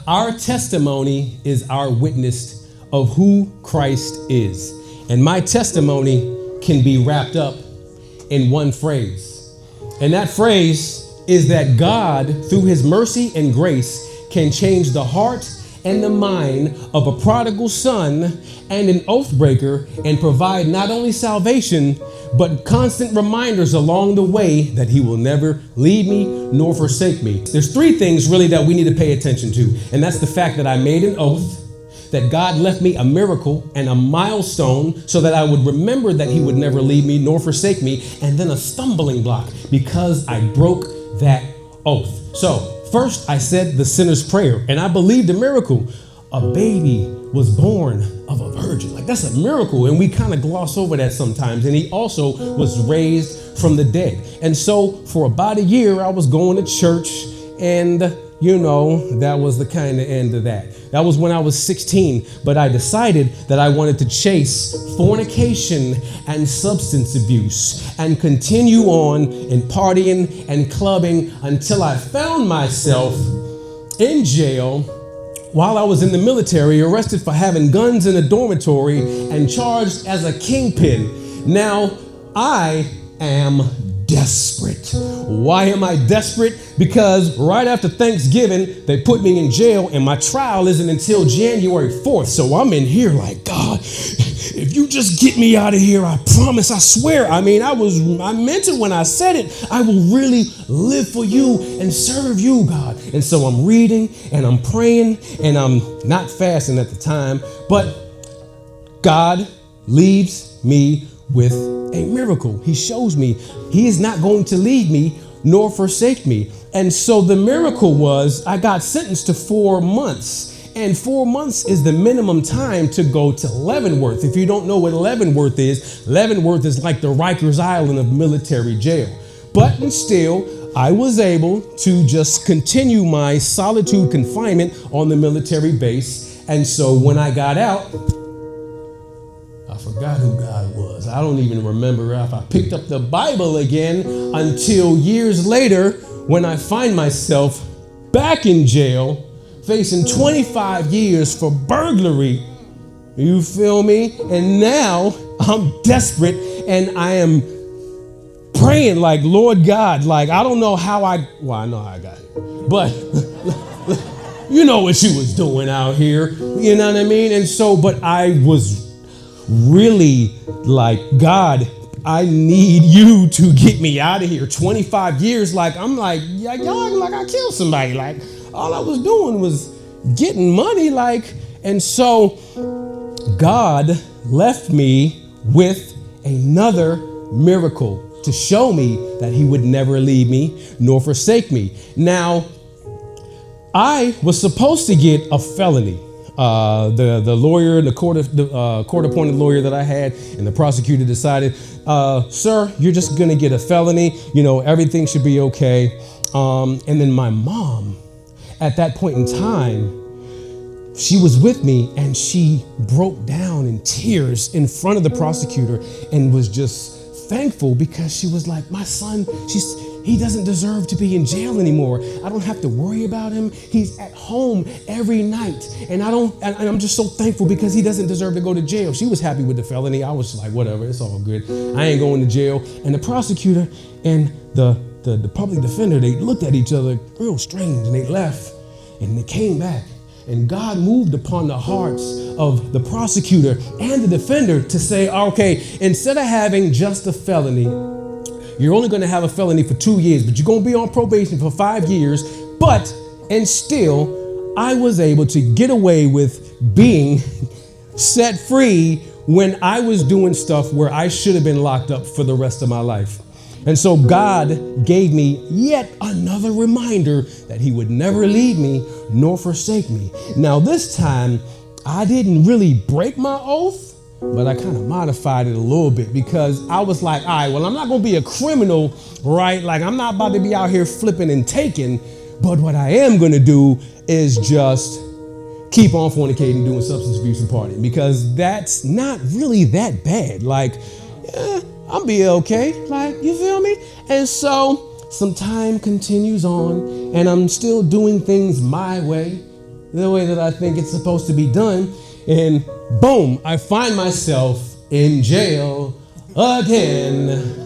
Our testimony is our witness of who Christ is. And my testimony can be wrapped up in one phrase. And that phrase is that God, through his mercy and grace, can change the heart and the mind of a prodigal son and an oath breaker and provide not only salvation, but constant reminders along the way that he will never leave me nor forsake me. There's three things really that we need to pay attention to. And that's the fact that I made an oath, that God left me a miracle and a milestone so that I would remember that he would never leave me nor forsake me, and then a stumbling block because I broke that oath. So first, I said the sinner's prayer, and I believed the miracle. A baby was born of a virgin. Like, that's a miracle, and we kind of gloss over that sometimes. And he also was raised from the dead. And so for about a year, I was going to church, and that was the kind of end of that. That was when I was 16, but I decided that I wanted to chase fornication and substance abuse and continue on in partying and clubbing until I found myself in jail while I was in the military, arrested for having guns in a dormitory and charged as a kingpin. Now, I am desperate. Why am I desperate? Because right after Thanksgiving, they put me in jail and my trial isn't until January 4th. So I'm in here like, God, if you just get me out of here, I promise, I swear. I meant it when I said it. I will really live for you and serve you, God. And so I'm reading and I'm praying and I'm not fasting at the time, but God leaves me with a miracle. He shows me he is not going to leave me nor forsake me. And so the miracle was I got sentenced to 4 months. And 4 months is the minimum time to go to Leavenworth. If you don't know what Leavenworth is like the Rikers Island of military jail. But still, I was able to just continue my solitude confinement on the military base. And so when I got out, I forgot who God was. I don't even remember if I picked up the Bible again until years later when I find myself back in jail facing 25 years for burglary. You feel me? And now I'm desperate and I am praying like, Lord God, like, I don't know how I know how I got here, but you know what you was doing out here. You know what I mean? And so, but I was really like, God, I need you to get me out of here. 25 years, like, I'm like, yeah, y'all, like I killed somebody. Like, all I was doing was getting money, like, and so God left me with another miracle to show me that he would never leave me nor forsake me. Now, I was supposed to get a felony. The lawyer, the court-appointed lawyer that I had, and the prosecutor decided, sir, you're just gonna get a felony. Everything should be okay. And then my mom, at that point in time, she was with me and she broke down in tears in front of the prosecutor and was just thankful because she was like, my son, he doesn't deserve to be in jail anymore. I don't have to worry about him. He's at home every night. And I'm just so thankful because he doesn't deserve to go to jail. She was happy with the felony. I was like, whatever, it's all good. I ain't going to jail. And the prosecutor and the public defender, they looked at each other real strange and they left and they came back. And God moved upon the hearts of the prosecutor and the defender to say, okay, instead of having just a felony, you're only going to have a felony for 2 years, but you're going to be on probation for 5 years. And still, I was able to get away with being set free when I was doing stuff where I should have been locked up for the rest of my life. And so God gave me yet another reminder that he would never leave me nor forsake me. Now, this time, I didn't really break my oath, but I kind of modified it a little bit because I was like, all right, well, I'm not going to be a criminal, right? Like, I'm not about to be out here flipping and taking, but what I am going to do is just keep on fornicating, doing substance abuse and partying, because that's not really that bad. Like, I'll be okay. Like, you feel me? And so some time continues on and I'm still doing things my way. the way that I think it's supposed to be done. And boom, I find myself in jail again.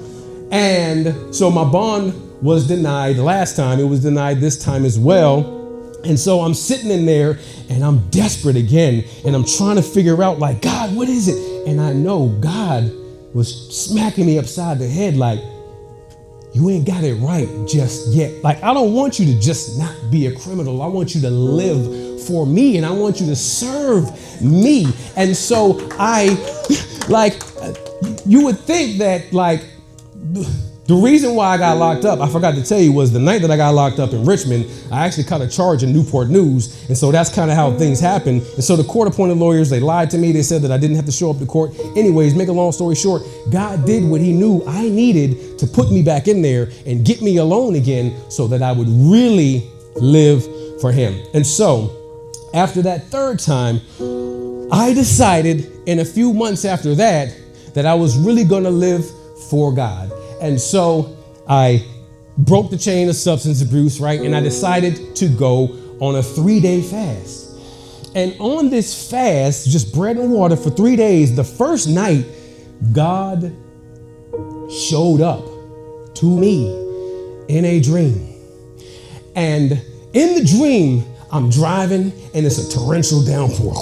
And so my bond was denied last time. It was denied this time as well. And so I'm sitting in there and I'm desperate again. And I'm trying to figure out, like, God, what is it? And I know God was smacking me upside the head like, you ain't got it right just yet. Like, I don't want you to just not be a criminal. I want you to live for me and I want you to serve me. And so you would think that, like, the reason why I got locked up, I forgot to tell you, was the night that I got locked up in Richmond, I actually caught a charge in Newport News. And so that's kind of how things happened. And so the court-appointed lawyers, they lied to me. They said that I didn't have to show up to court. Anyways, make a long story short, God did what he knew I needed to put me back in there and get me alone again so that I would really live for him. And so after that third time, I decided in a few months after that I was really going to live for God. And so I broke the chain of substance abuse, right? And I decided to go on a 3-day fast. And on this fast, just bread and water for 3 days, the first night, God showed up to me in a dream. And in the dream, I'm driving and it's a torrential downpour.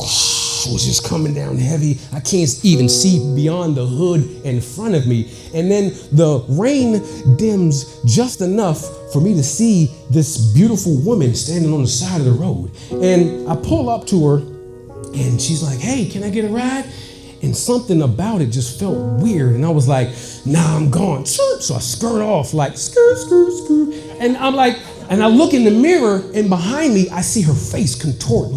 It was just coming down heavy. I can't even see beyond the hood in front of me. And then the rain dims just enough for me to see this beautiful woman standing on the side of the road. And I pull up to her and she's like, hey, can I get a ride? And something about it just felt weird. And I was like, nah, I'm gone. So I skirt off like skirt. And I'm like, and I look in the mirror and behind me, I see her face contort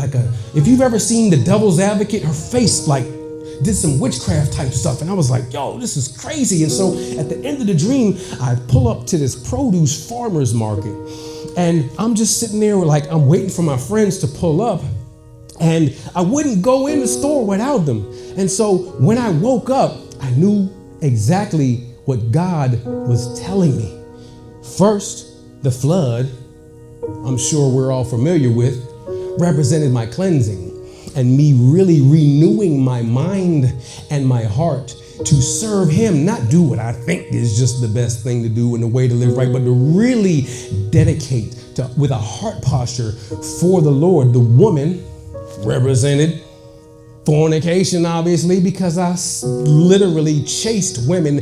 if you've ever seen The Devil's Advocate, her face like did some witchcraft type stuff. And I was like, yo, this is crazy. And so at the end of the dream, I pull up to this produce farmer's market and I'm just sitting there like I'm waiting for my friends to pull up. And I wouldn't go in the store without them. And so when I woke up, I knew exactly what God was telling me. First, the flood, I'm sure we're all familiar with, represented my cleansing and me really renewing my mind and my heart to serve him, not do what I think is just the best thing to do and the way to live right, but to really dedicate with a heart posture for the Lord. The woman represented fornication, obviously, because I literally chased women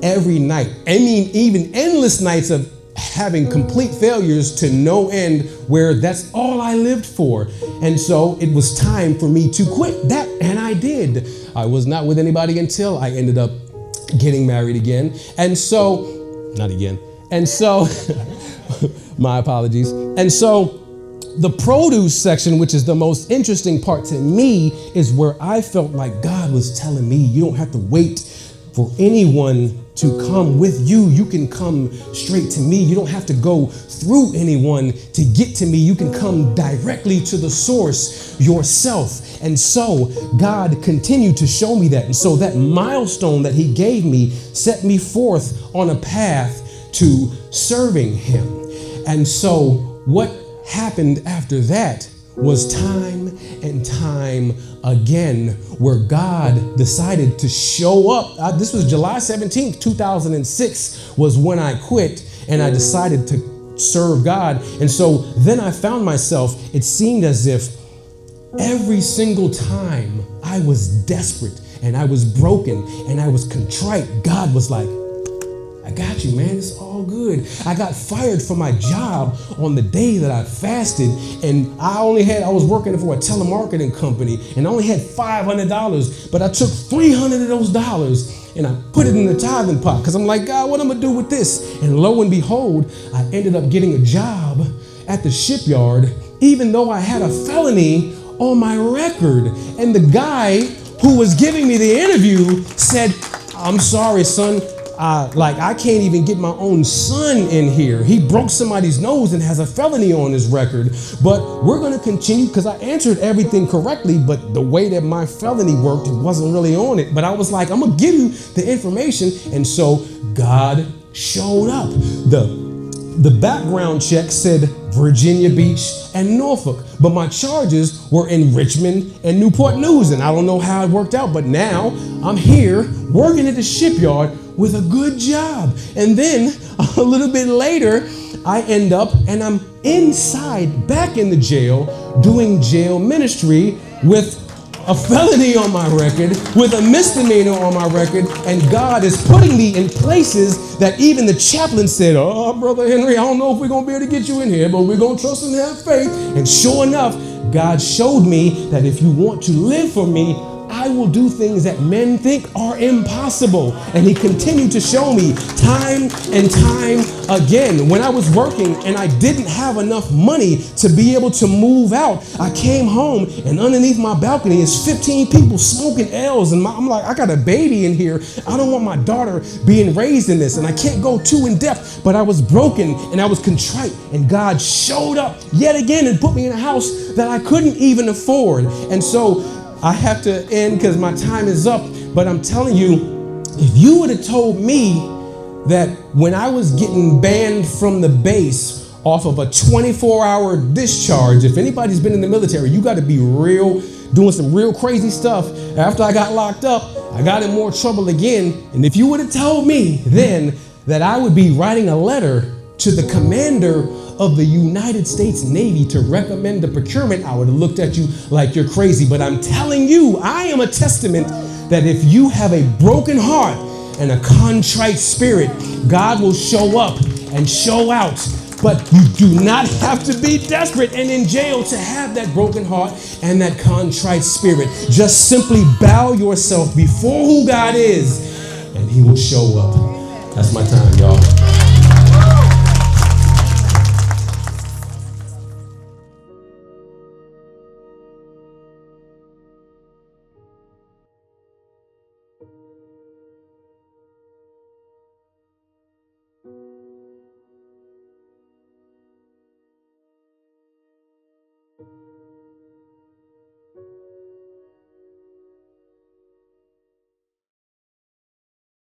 every night. I mean, even endless nights of having complete failures to no end, where that's all I lived for. And so it was time for me to quit that, and I did. I was not with anybody until I ended up getting married again. And so, not again. And so, my apologies. And so, the produce section, which is the most interesting part to me, is where I felt like God was telling me, you don't have to wait for anyone to come with you. You can come straight to me. You don't have to go through anyone to get to me. You can come directly to the source yourself. And so God continued to show me that. And so that milestone that he gave me set me forth on a path to serving him. And so what happened after that was time and time again where God decided to show up. This was July 17th, 2006 was when I quit and I decided to serve God. And so then I found myself, it seemed as if every single time I was desperate and I was broken and I was contrite, God was like, I got you, man. It's all good. I got fired from my job on the day that I fasted, and I was working for a telemarketing company, and I only had $500, but I took $300 of those dollars and I put it in the tithing pot because I'm like, God, what am I gonna do with this? And lo and behold, I ended up getting a job at the shipyard, even though I had a felony on my record. And the guy who was giving me the interview said, I'm sorry, son. I can't even get my own son in here. He broke somebody's nose and has a felony on his record. But we're going to continue because I answered everything correctly. But the way that my felony worked, it wasn't really on it. But I was like, I'm going to give you the information. And so God showed up. The background check said Virginia Beach, and Norfolk. But my charges were in Richmond and Newport News. And I don't know how it worked out, but now I'm here working at the shipyard with a good job. And then a little bit later, I end up and I'm inside, back in the jail, doing jail ministry with a felony on my record, with a misdemeanor on my record, and God is putting me in places that even the chaplain said, oh, Brother Henry, I don't know if we're going to be able to get you in here, but we're going to trust and have faith. And sure enough, God showed me that if you want to live for me, I will do things that men think are impossible. And he continued to show me time and time again. When I was working and I didn't have enough money to be able to move out, I came home and underneath my balcony is 15 people smoking L's. And I'm like, I got a baby in here. I don't want my daughter being raised in this. And I can't go too in depth, but I was broken and I was contrite. And God showed up yet again and put me in a house that I couldn't even afford. And so I have to end because my time is up, but I'm telling you, if you would have told me that when I was getting banned from the base off of a 24-hour discharge, if anybody's been in the military, you got to be doing some real crazy stuff. After I got locked up, I got in more trouble again. And if you would have told me then that I would be writing a letter to the commander of the United States Navy to recommend the procurement, I would have looked at you like you're crazy. But I'm telling you, I am a testament that if you have a broken heart and a contrite spirit, God will show up and show out. But you do not have to be desperate and in jail to have that broken heart and that contrite spirit. Just simply bow yourself before who God is and he will show up. That's my time, y'all.